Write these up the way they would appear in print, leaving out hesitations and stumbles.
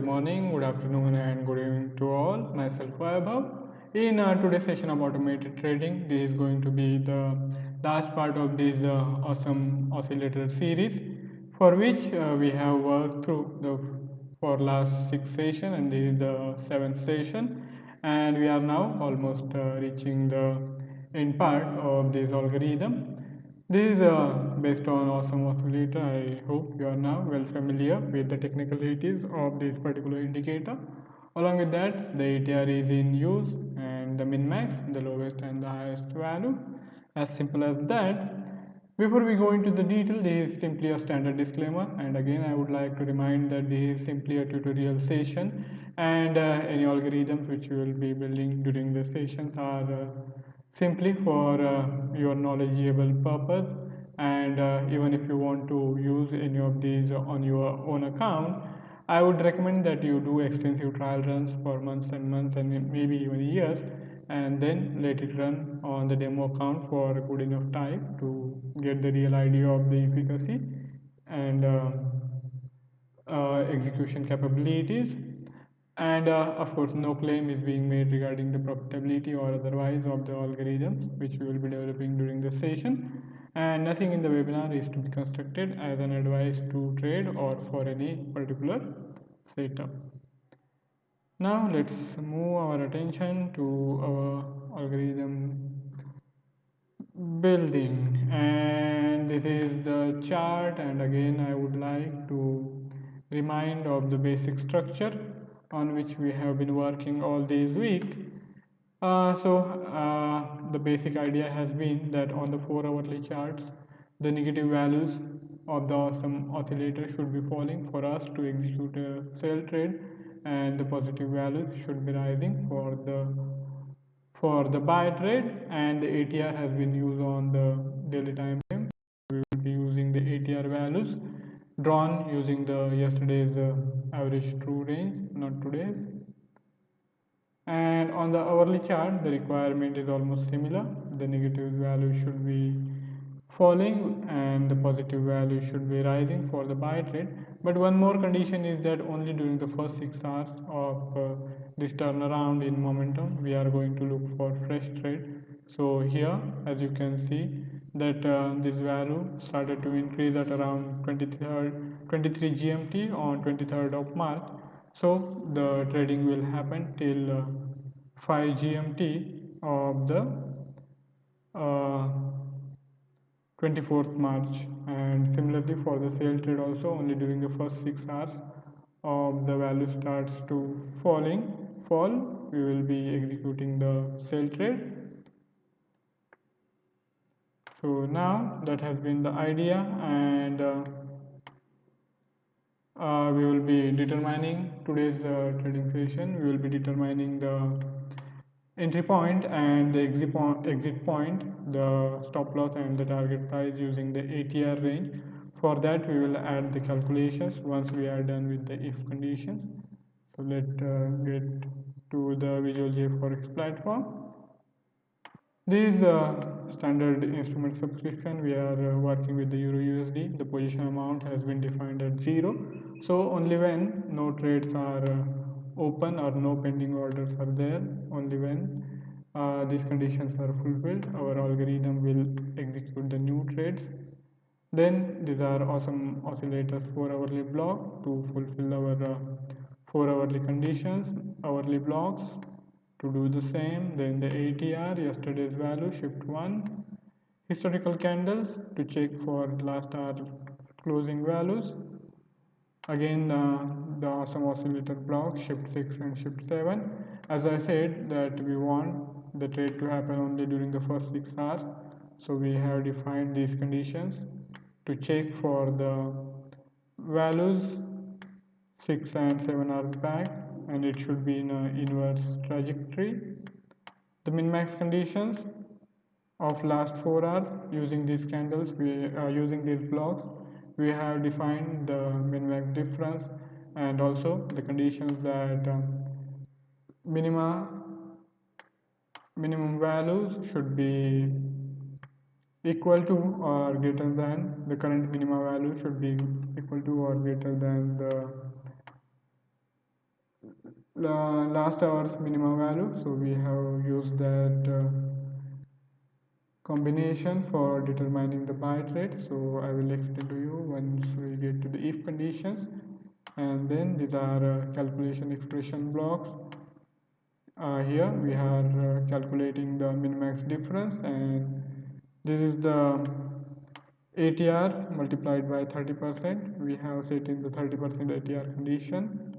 morning, good afternoon, and good evening to all. Myself Vaibhav. In today's session of automated trading, this is going to be the last part of this awesome oscillator series, for which we have worked through the for last 6 session, and this is the seventh session, and we are now almost reaching the end part of this algorithm. This is based on awesome oscillator. I hope you are now well familiar with the technicalities of this particular indicator. Along with that, the ATR is in use and the min-max, the lowest and the highest value. As simple as that. Before we go into the detail, this is simply a standard disclaimer, and again I would like to remind that this is simply a tutorial session, and any algorithms which we will be building during the sessions are simply for your knowledgeable purpose, and even if you want to use any of these on your own account, I would recommend that you do extensive trial runs for months and months and maybe even years, and then let it run on the demo account for a good enough time to get the real idea of the efficacy and execution capabilities. And of course, no claim is being made regarding the profitability or otherwise of the algorithms which we will be developing during the session. And nothing in the webinar is to be constructed as an advice to trade or for any particular setup. Now let's move our attention to our algorithm building, and this is the chart, and again I would like to remind of the basic structure on which we have been working all this week. The basic idea has been that on the 4 hourly charts, the negative values of the awesome oscillator should be falling for us to execute a sell trade, and the positive values should be rising for the buy trade, and the ATR has been used on the daily time frame. We will be using the ATR values drawn using the yesterday's average true range, not today's. And on the hourly chart, the requirement is almost similar. The negative value should be falling and the positive value should be rising for the buy trade. But one more condition is that only during the first 6 hours of this turnaround in momentum, we are going to look for fresh trade. So here, as you can see, that this value started to increase at around 23 GMT on 23rd of March. So the trading will happen till 5 GMT of the 24th March, and similarly for the sale trade also only during the first 6 hours of the value starts to fall, we will be executing the sale trade. So now that has been the idea, and we will be determining today's trading session. We will be determining the entry point and the exit point, the stop loss and the target price using the ATR range. For that, we will add the calculations once we are done with the if conditions. So let's get to the Visual J Forex platform. This is standard instrument subscription. We are working with the Euro USD. The position amount has been defined at 0. So only when no trades are open or no pending orders are there, only when these conditions are fulfilled, our algorithm will execute the new trades. Then these are awesome oscillators 4 hourly block to fulfill our 4 hourly conditions, hourly blocks to do the same. Then the ATR, yesterday's value, shift 1, historical candles to check for last hour closing values. Again, the awesome oscillator block, shift 6 and shift 7. As I said that we want the trade to happen only during the first 6 hours, so we have defined these conditions to check for the values 6 and 7 hours back, and it should be in an inverse trajectory. The min-max conditions of last 4 hours using these candles, using these blocks, we have defined the min-max difference, and also the conditions that minimum values should be equal to or greater than the current minimum value, should be equal to or greater than the last hour's minimum value, so we have used that combination for determining the byte rate. So I will explain to you once we get to the if conditions, and then these are calculation expression blocks. Here we are calculating the min-max difference, and this is the ATR multiplied by 30%. We have set in the 30% ATR condition.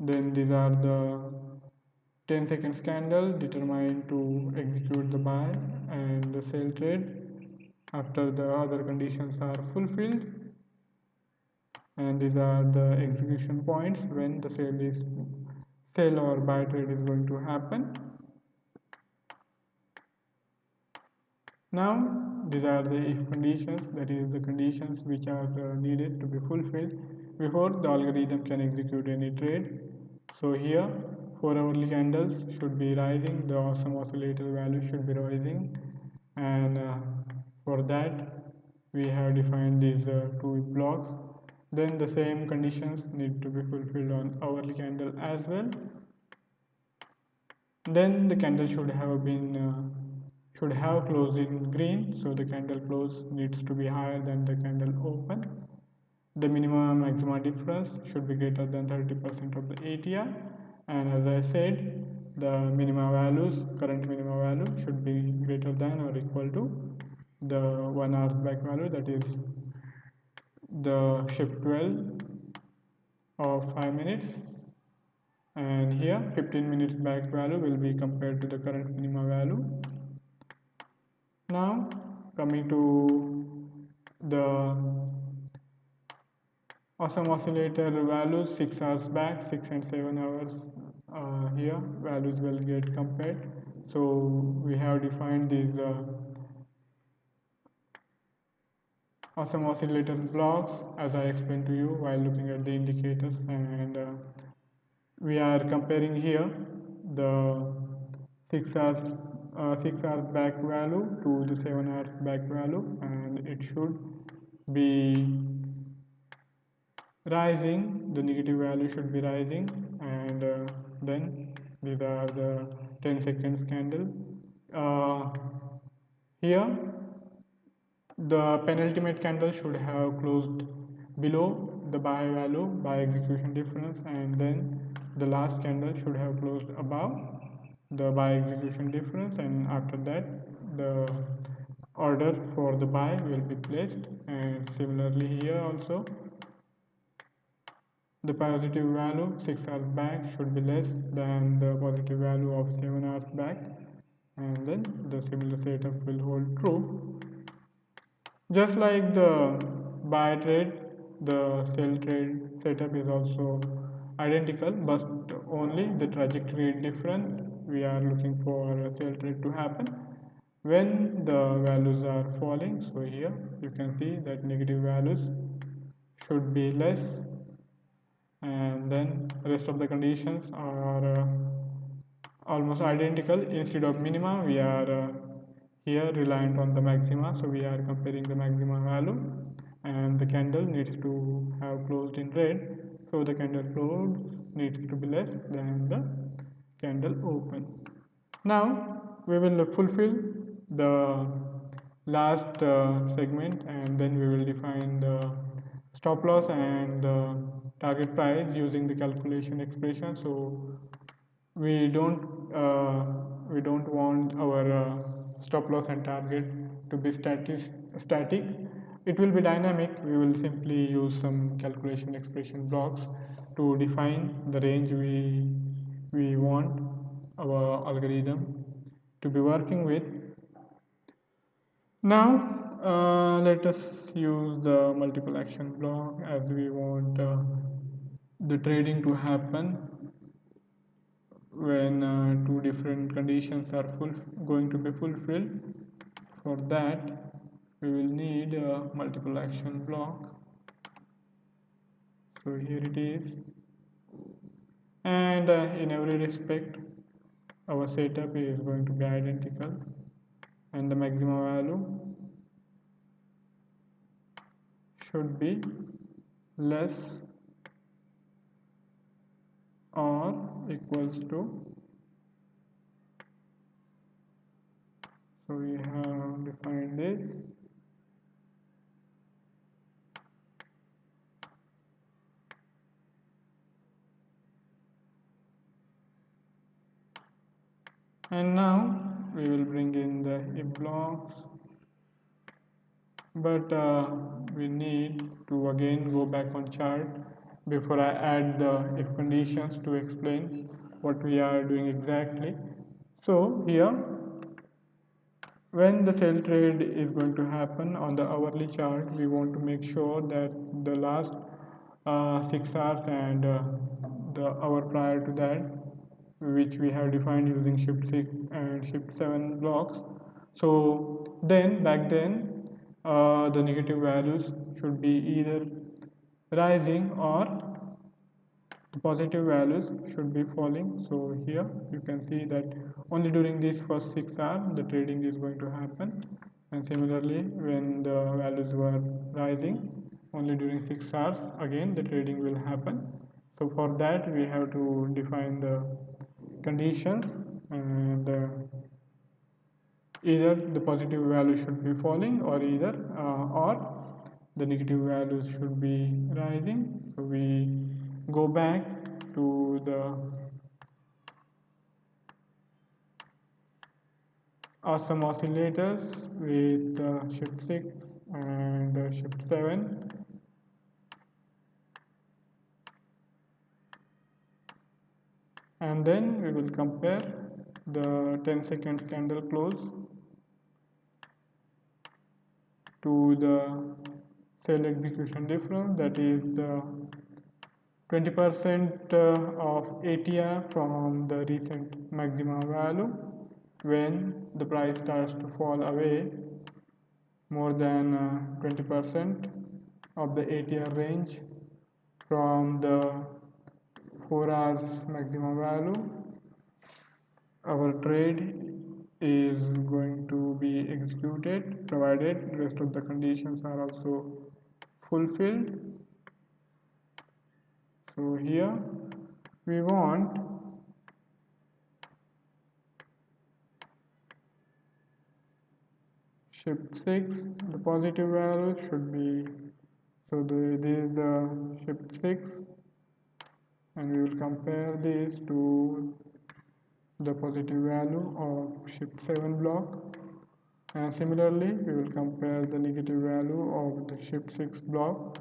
Then these are the 10 seconds candle determined to execute the buy and the sell trade after the other conditions are fulfilled, and these are the execution points when the sell or buy trade is going to happen. Now these are the if conditions, that is the conditions which are needed to be fulfilled before the algorithm can execute any trade. So here 4 hourly candles should be rising, the awesome oscillator value should be rising, and for that we have defined these two blocks. Then the same conditions need to be fulfilled on hourly candle as well. Then the candle should have closed in green, so the candle close needs to be higher than the candle open. The minimum maximum difference should be greater than 30% of the ATR, and as I said, the minimum values, current minimum value should be greater than or equal to the 1 hour back value, that is the shift 12 of 5 minutes, and here 15 minutes back value will be compared to the current minimum value. Now coming to the awesome oscillator values, 6 hours back, 6 and 7 hours, here values will get compared. So we have defined these awesome oscillator blocks as I explained to you while looking at the indicators, and we are comparing here the 6 hours back value to the 7 hours back value, and it should be rising, the negative value should be rising, and then these are the 10 seconds candle. Here the penultimate candle should have closed below the buy value by execution difference, and then the last candle should have closed above the buy execution difference, and after that the order for the buy will be placed. And similarly here also the positive value 6 hours back should be less than the positive value of 7 hours back, and then the similar setup will hold true. Just like the buy trade, the sell trade setup is also identical, but only the trajectory is different. We are looking for a sell trade to happen when the values are falling. So here you can see that negative values should be less, and then rest of the conditions are almost identical. Instead of minima, we are here reliant on the maxima, so we are comparing the maxima value, and the candle needs to have closed in red, so the candle close needs to be less than the candle open. Now we will fulfill the last segment, and then we will define the stop loss and the target price using the calculation expression. So we don't want our stop loss and target to be static. It will be dynamic. We will simply use some calculation expression blocks to define the range we want our algorithm to be working with. Now let us use the multiple action block, as we want the trading to happen when two different conditions are going to be fulfilled. For that we will need a multiple action block. So here it is, and in every respect our setup is going to be identical, and the maximum value should be less or equals to, so we have defined this, and now we will bring in the if blocks, but we need to again go back on chart before I add the if conditions to explain what we are doing exactly. So here, when the sell trade is going to happen on the hourly chart, we want to make sure that the last 6 hours and the hour prior to that, which we have defined using shift 6 and shift 7 blocks. So then back then the negative values should be either rising or the positive values should be falling. So here you can see that only during these first 6 hours the trading is going to happen, and similarly when the values were rising, only during 6 hours again the trading will happen. So for that we have to define the conditions, and either the positive value should be falling or either or the negative values should be rising. So we go back to the awesome oscillators with shift 6 and shift 7, and then we will compare the 10 seconds candle close to the sell execution difference, that is the 20% of ATR from the recent maximum value when the price starts to fall away more than 20% of the ATR range from the 4 hours maximum value. Our trade is going to be executed provided the rest of the conditions are also fulfilled. So here we want shift 6, the positive value should be, so this is the shift 6, and we will compare this to the positive value of shift 7 block, and similarly we will compare the negative value of the shift 6 block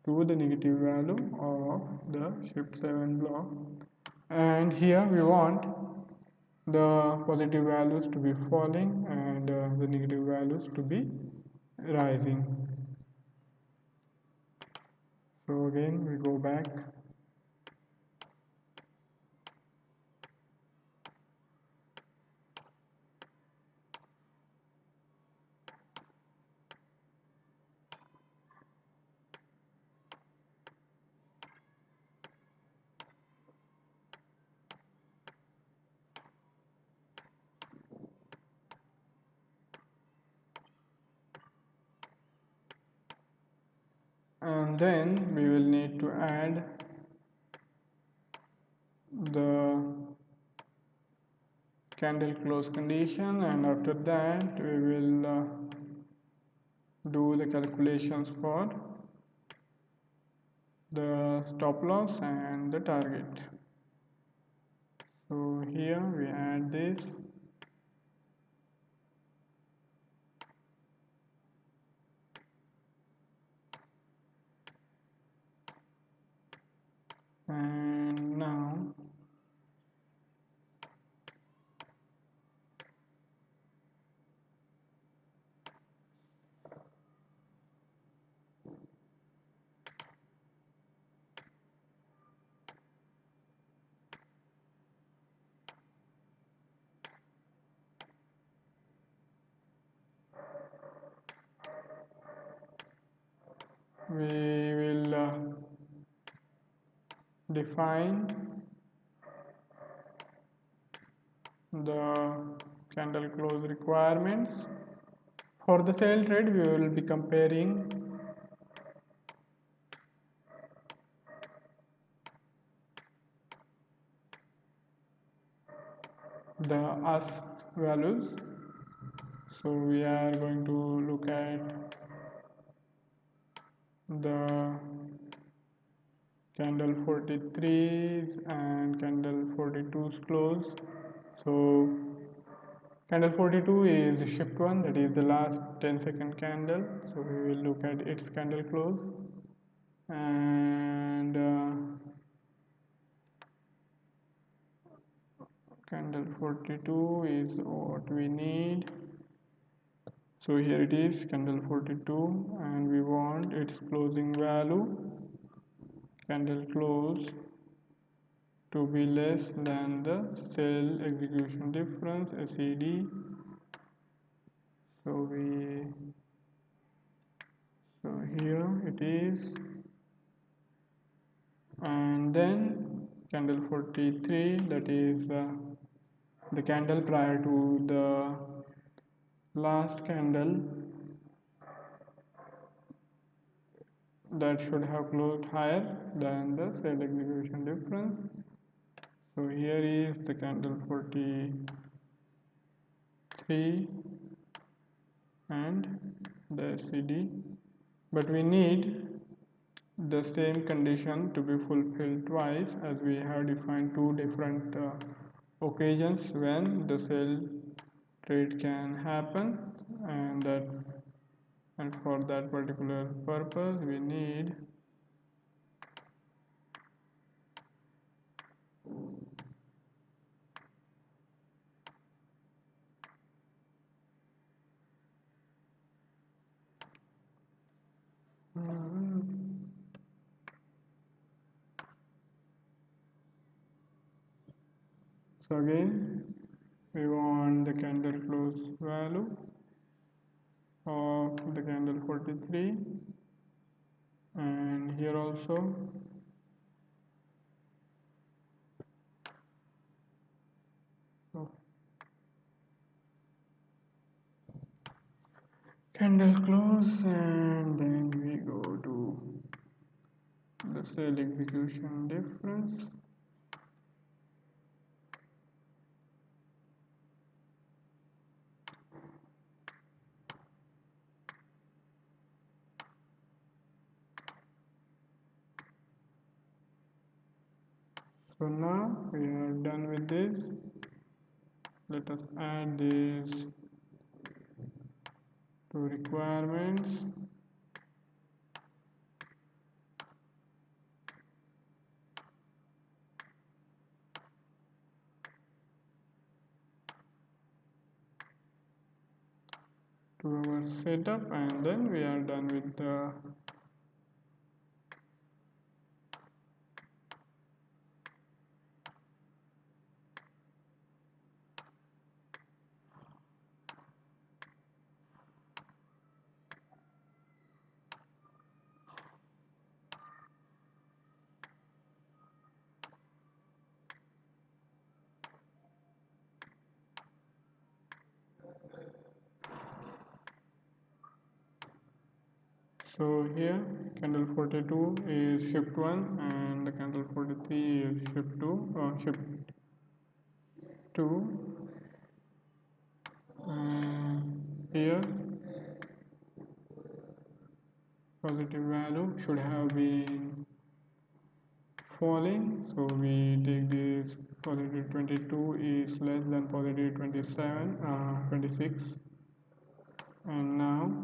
to the negative value of the shift 7 block, and here we want the positive values to be falling and the negative values to be rising. So again we go back, and then we will need to add the candle close condition, and after that we will do the calculations for the stop loss and the target. So here we add this, and now we will define the candle close requirements. For the sell trade we will be comparing the ask values. So we are going to look at the candle 43's and candle 42's close. So candle 42 is shift 1, that is the last 10-second candle. So we will look at its candle close. And candle 42 is what we need. So here it is, candle 42, and we want its closing value, candle close, to be less than the sell execution difference, SED. So here it is, and then candle 43, that is the candle prior to the last candle, that should have closed higher than the sell execution difference. So here is the candle 43 and the SED, but we need the same condition to be fulfilled twice, as we have defined two different occasions when the sell trade can happen, and for that particular purpose we need so again we want the candle close value of the candle 43, and here also so candle close, and then we go to the sell execution difference. So now we are done with this. Let us add this to requirements. To our setup, and then we are done with the so here candle 42 is shift 1 and the candle 43 is shift 2 or shift 2, and here positive value should have been falling, so we take this positive 22 is less than positive 26, and now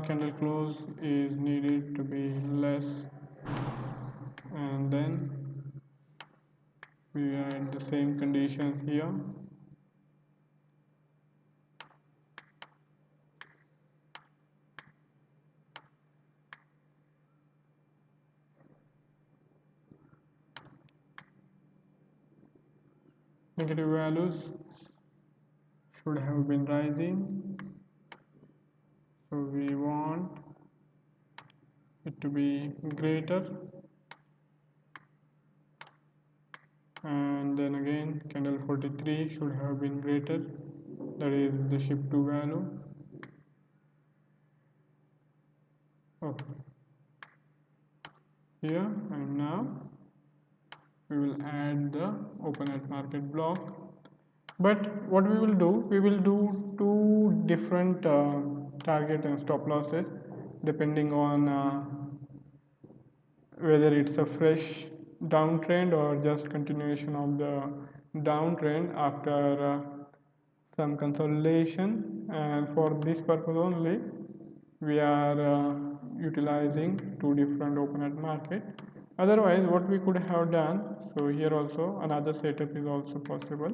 candle close is needed to be less, and then we add the same conditions here. Negative values should have been rising, so we want it to be greater, and then again candle 43 should have been greater, that is the shift 2 value. Oh, here, and now we will add the open at market block. But what we will do two different target and stop losses depending on whether it's a fresh downtrend or just continuation of the downtrend after some consolidation. And for this purpose only we are utilizing two different open at market. Otherwise what we could have done, so here also another setup is also possible.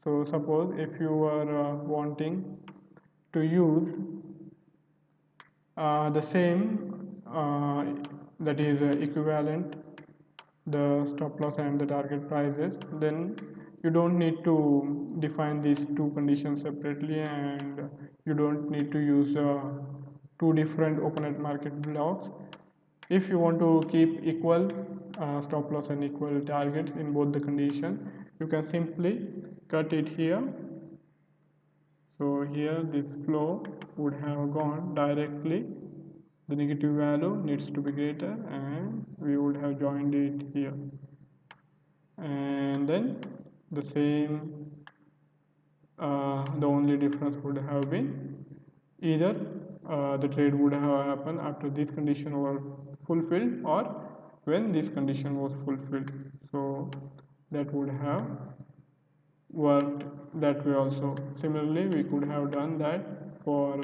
So suppose if you are wanting to use the same that is equivalent the stop loss and the target prices, then you don't need to define these two conditions separately, and you don't need to use two different open at market blocks. If you want to keep equal stop loss and equal targets in both the conditions, you can simply cut it here. So here this flow would have gone directly, the negative value needs to be greater, and we would have joined it here. And then the same, the only difference would have been either the trade would have happened after this condition was fulfilled or when this condition was fulfilled. So that would have worked that way also. Similarly we could have done that for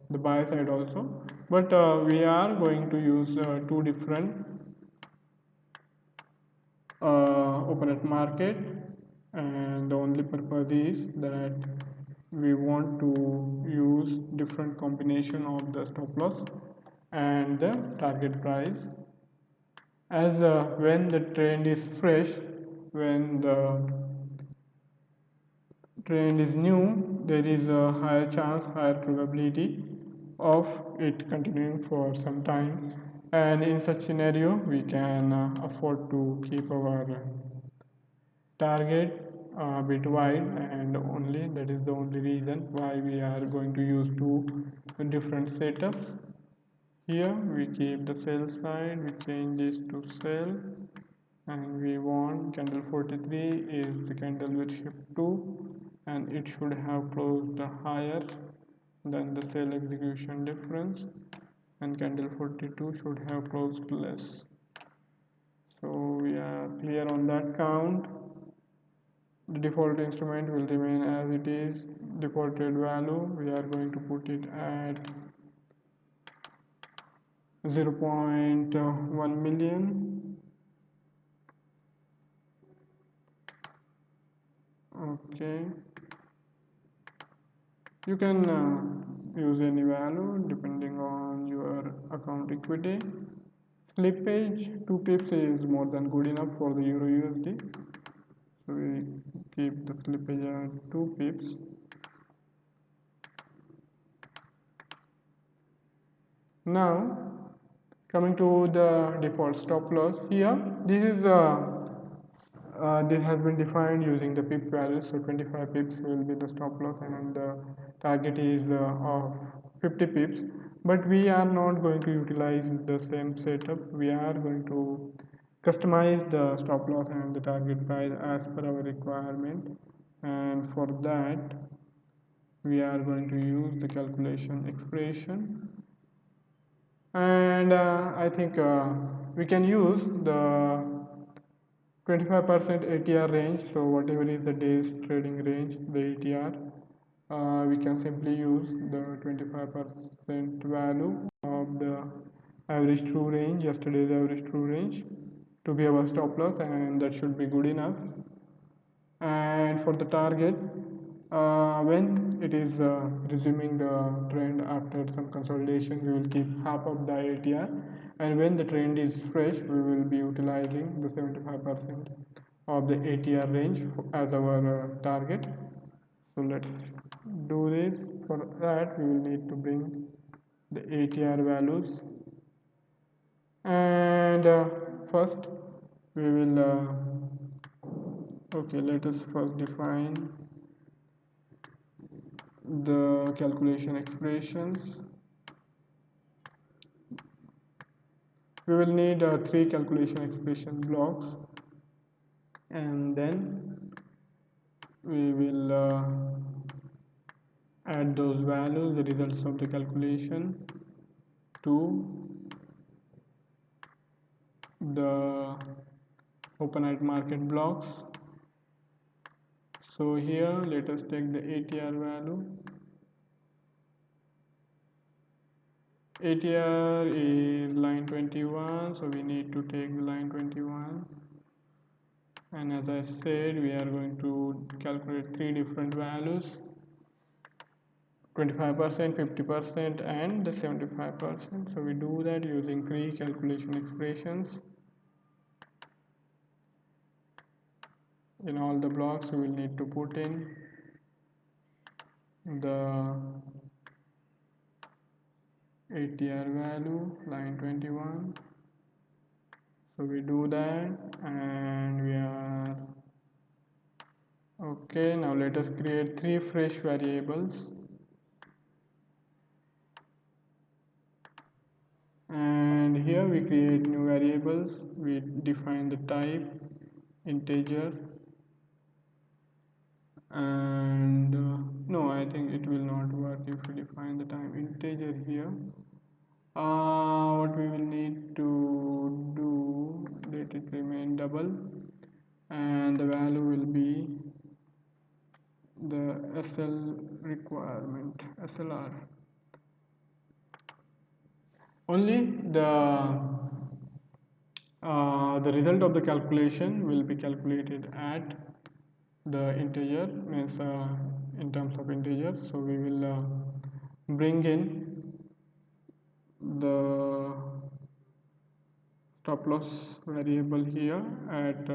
the buy side also, but we are going to use two different open at market, and the only purpose is that we want to use different combination of the stop loss and the target price, as when the trend is fresh, when the trend is new, there is a higher chance, higher probability of it continuing for some time, and in such scenario we can afford to keep our target a bit wide, and only that is the only reason why we are going to use two different setups. Here we keep the sell side, we change this to sell, and we want candle 43 is the candle with shift 2, and it should have closed higher than the sell execution difference, and candle 42 should have closed less. So we are clear on that count. The default instrument will remain as it is. Default trade value we are going to put it at 0.1 million. Okay, you can use any value depending on your account equity. Slippage 2 pips is more than good enough for the Euro USD, so we keep the slippage at 2 pips. Now coming to the default stop loss, here this has been defined using the pip values. So 25 pips will be the stop loss, and the target is of 50 pips. But we are not going to utilize the same setup. We are going to customize the stop loss and the target price as per our requirement, and for that we are going to use the calculation expression. And I think we can use the 25% ATR range. So whatever is the day's trading range, the ATR, we can simply use the 25% value of the average true range, yesterday's average true range, to be our stop loss, and that should be good enough. And for the target, when it is resuming the trend after some consolidation, we will keep half of the ATR, and when the trend is fresh, we will be utilizing the 75% of the ATR range as our target. So let's do this. For that we will need to bring the ATR values, and first we will okay, let us first define the calculation expressions. We will need 3 calculation expression blocks. and then we will add those values, the results of the calculation, to the open market blocks. So here let us take the ATR value. ATR is line 21, so we need to take the line 21, and as I said, we are going to calculate three different values: 25%, 50%, and the 75%. So we do that using three calculation expressions. In all the blocks we will need to put in the ATR value, line 21. So we do that, and we are okay. Now let us create three fresh variables, and here we create new variables. We define the type integer, and no, I think it will not work if we define the type integer here. What we will need to do, let it remain double, and the value will be the SL requirement, SLR. Only the result of the calculation will be calculated at the integer, means in terms of integer. So we will bring in the stop loss variable here at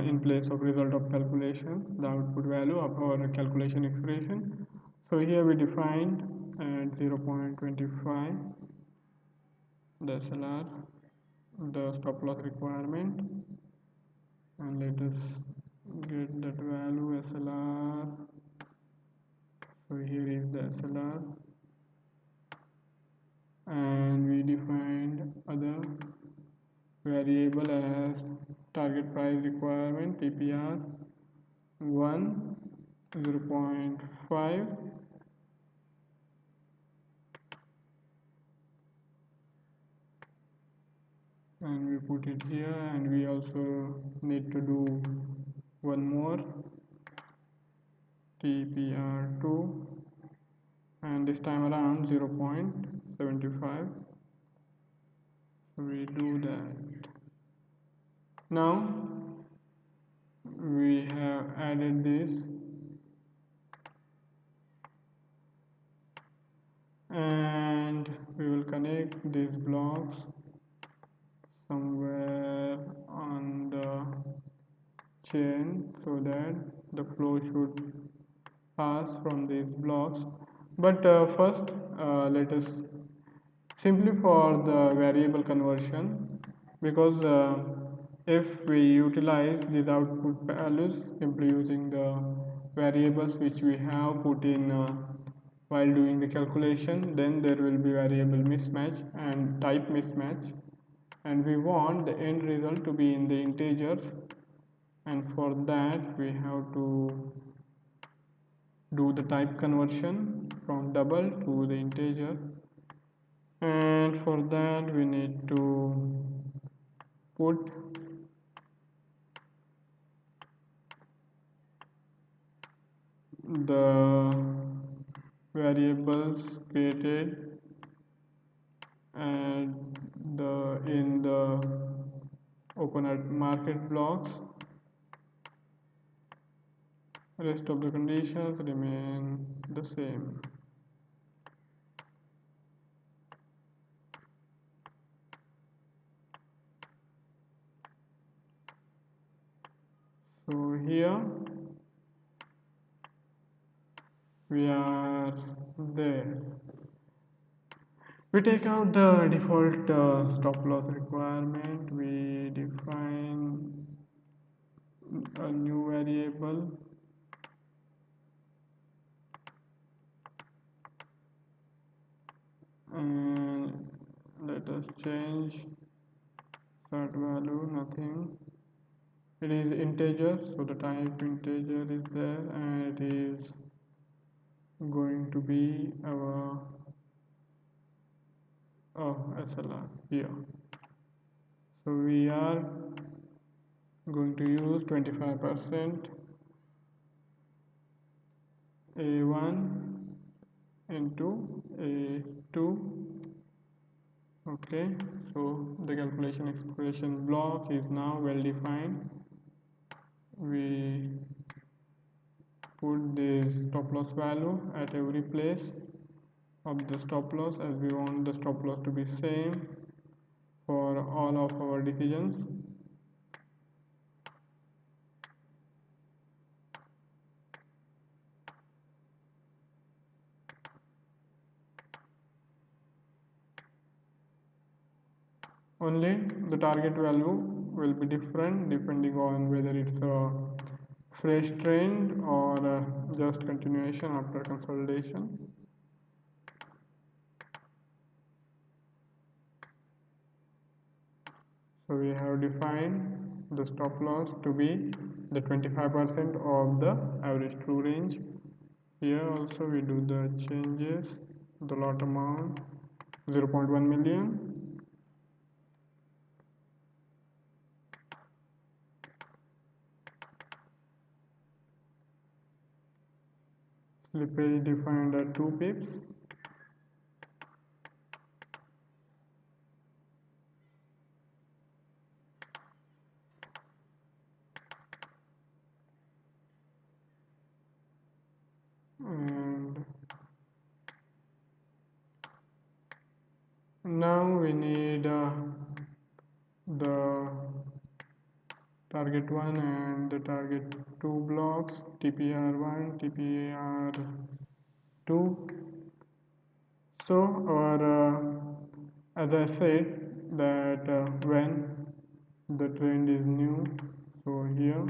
in place of result of calculation, the output value of our calculation expression. So here we defined at 0.25 the SLR, the stop loss requirement, and let us get that value SLR. So here is the SLR, and we defined other variable as target price requirement, TPR 1, 0.5, and we put it here, and we also need to do one more, TPR2, and this time around 0.75. So we do that. Now we have added this, and we will connect these blocks somewhere on the chain so that the flow should pass from these blocks. But first let us simply for the variable conversion, because if we utilize these output values simply using the variables which we have put in while doing the calculation, then there will be variable mismatch and type mismatch, and we want the end result to be in the integers, and for that we have to do the type conversion from double to the integer, and for that we need to put the variables created and in the open market blocks. Rest of the conditions remain the same. So here we are there. We take out the default stop loss requirement. We define a new variable, and let us change start value nothing. It is integer, so the type integer is there, and it is going to be our SLR here. So we are going to use 25% A1 into A2. Okay, so the calculation expression block is now well defined. We put this stop loss value at every place of the stop loss, as we want the stop loss to be same for all of our decisions. Only the target value will be different depending on whether it's a fresh trend or just continuation after consolidation. So we have defined the stop loss to be the 25% of the average true range. Here also we do the changes, the lot amount 0.1 million. Slippage defined at 2 pips. And now we need the target 1 and the target 2 blocks, TPR1, TPR2. So as I said that when the trend is new, so here,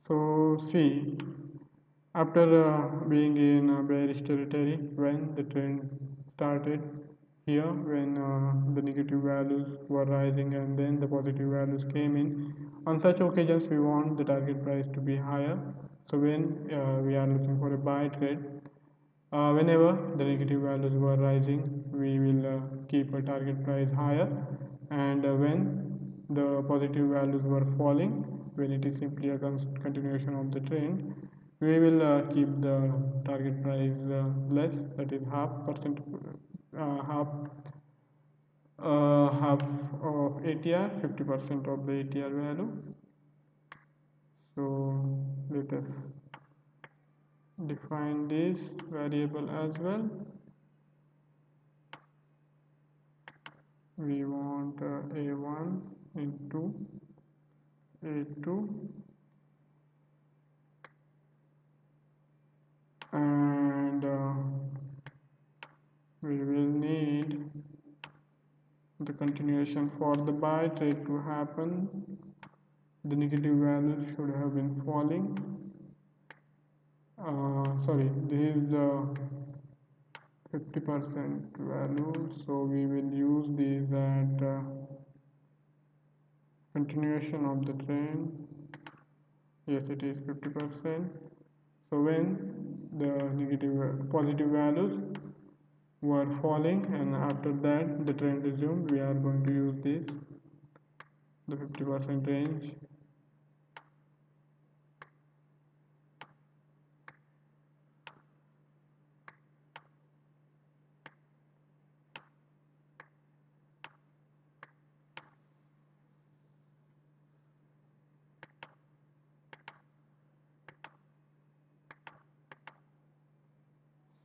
so see, after being in bearish territory, when the trend started here, when the negative values were rising and then the positive values came in, on such occasions we want the target price to be higher. So when we are looking for a buy trade, whenever the negative values were rising, we will keep a target price higher, and when the positive values were falling, when it is simply a continuation of the trend, we will keep the target price less, that is half of ATR, 50% of the ATR value. So let us define this variable as well. We want A1 into A2, and we will need the continuation for the buy trade to happen. The negative values should have been falling. Sorry, this is the 50% value, so we will use these at continuation of the trend. Yes, it is 50%. So when the positive values were falling and after that the trend resumed, we are going to use this, the 50% range.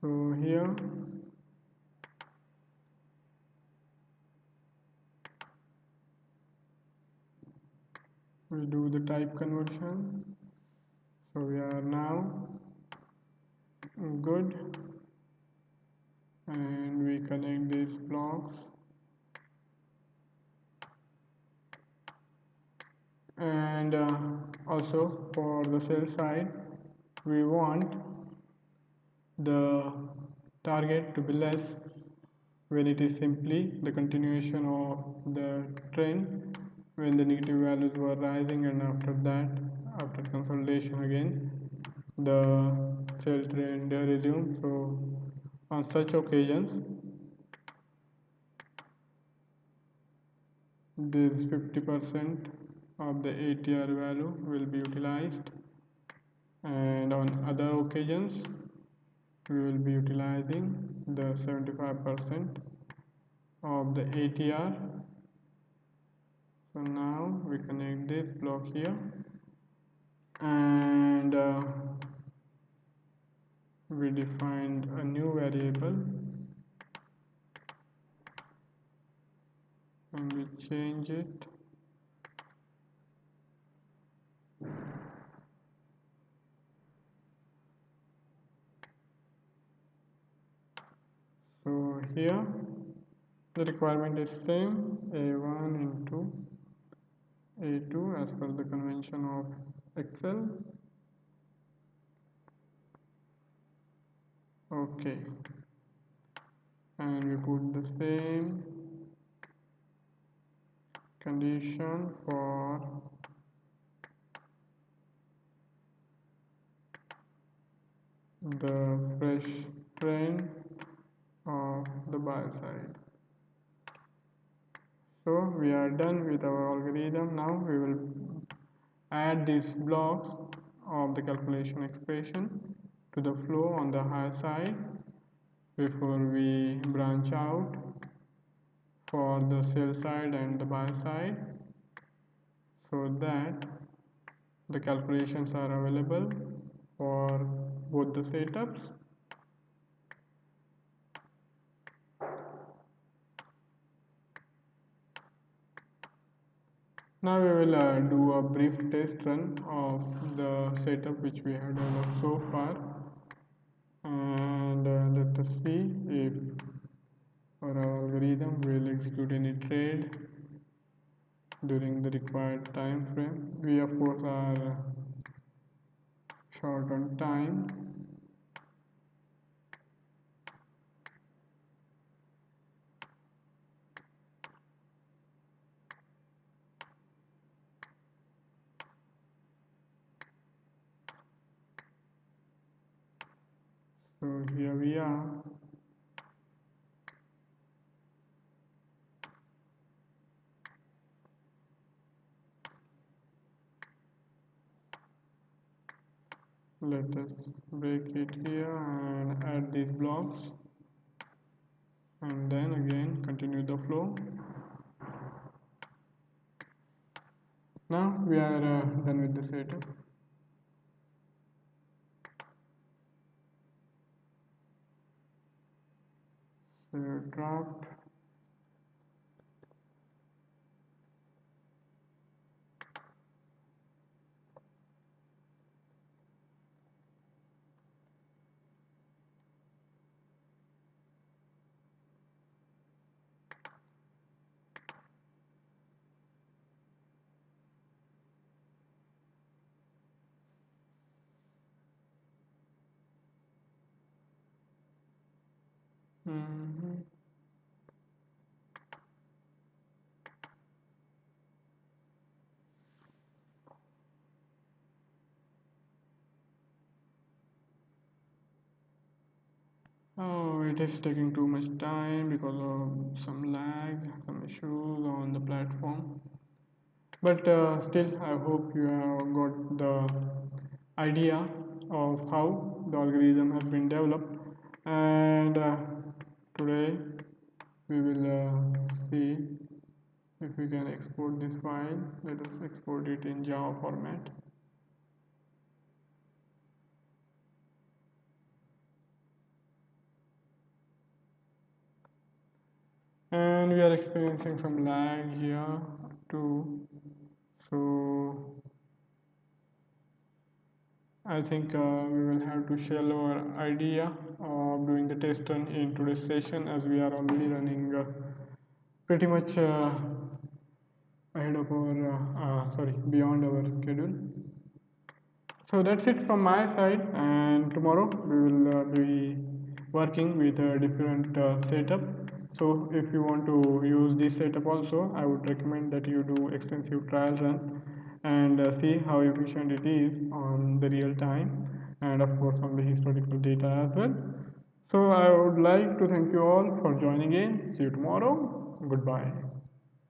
So here we do the type conversion. So we are now good, and we connect these blocks, and also for the sell side we want the target to be less when it is simply the continuation of the trend when the negative values were rising, and after that, after consolidation again, the sell trend resumed. So on such occasions, this 50% of the ATR value will be utilized, and on other occasions we will be utilizing the 75% of the ATR. So now we connect this block here, and we defined a new variable, and we change it so here the requirement is same, a1 into a2 as per the convention of Excel. Okay, and we put the same condition for the fresh trend of the buy side. So we are done with our algorithm. Now we will add these blocks of the calculation expression to the flow on the high side before we branch out for the sell side and the buy side, so that the calculations are available for both the setups. Now we will do a brief test run of the setup which we have developed so far, and let us see if our algorithm will execute any trade during the required time frame. We of course are short on time, so here we are. Let us break it here and add these blocks, and then again continue the flow. Now we are done with the setup. So drop, mm-hmm. Oh, it is taking too much time because of some lag, some issues on the platform. But still, I hope you have got the idea of how the algorithm has been developed. And today we will see if we can export this file. Let us export it in Java format. And we are experiencing some lag here too, so I think we will have to share our idea of doing the test run in today's session, as we are already running pretty much ahead of our sorry, beyond our schedule. So that's it from my side, and tomorrow we will be working with a different setup. So if you want to use this setup also, I would recommend that you do extensive trial runs and see how efficient it is on the real time and of course on the historical data as well. So I would like to thank you all for joining in. See you tomorrow. Goodbye.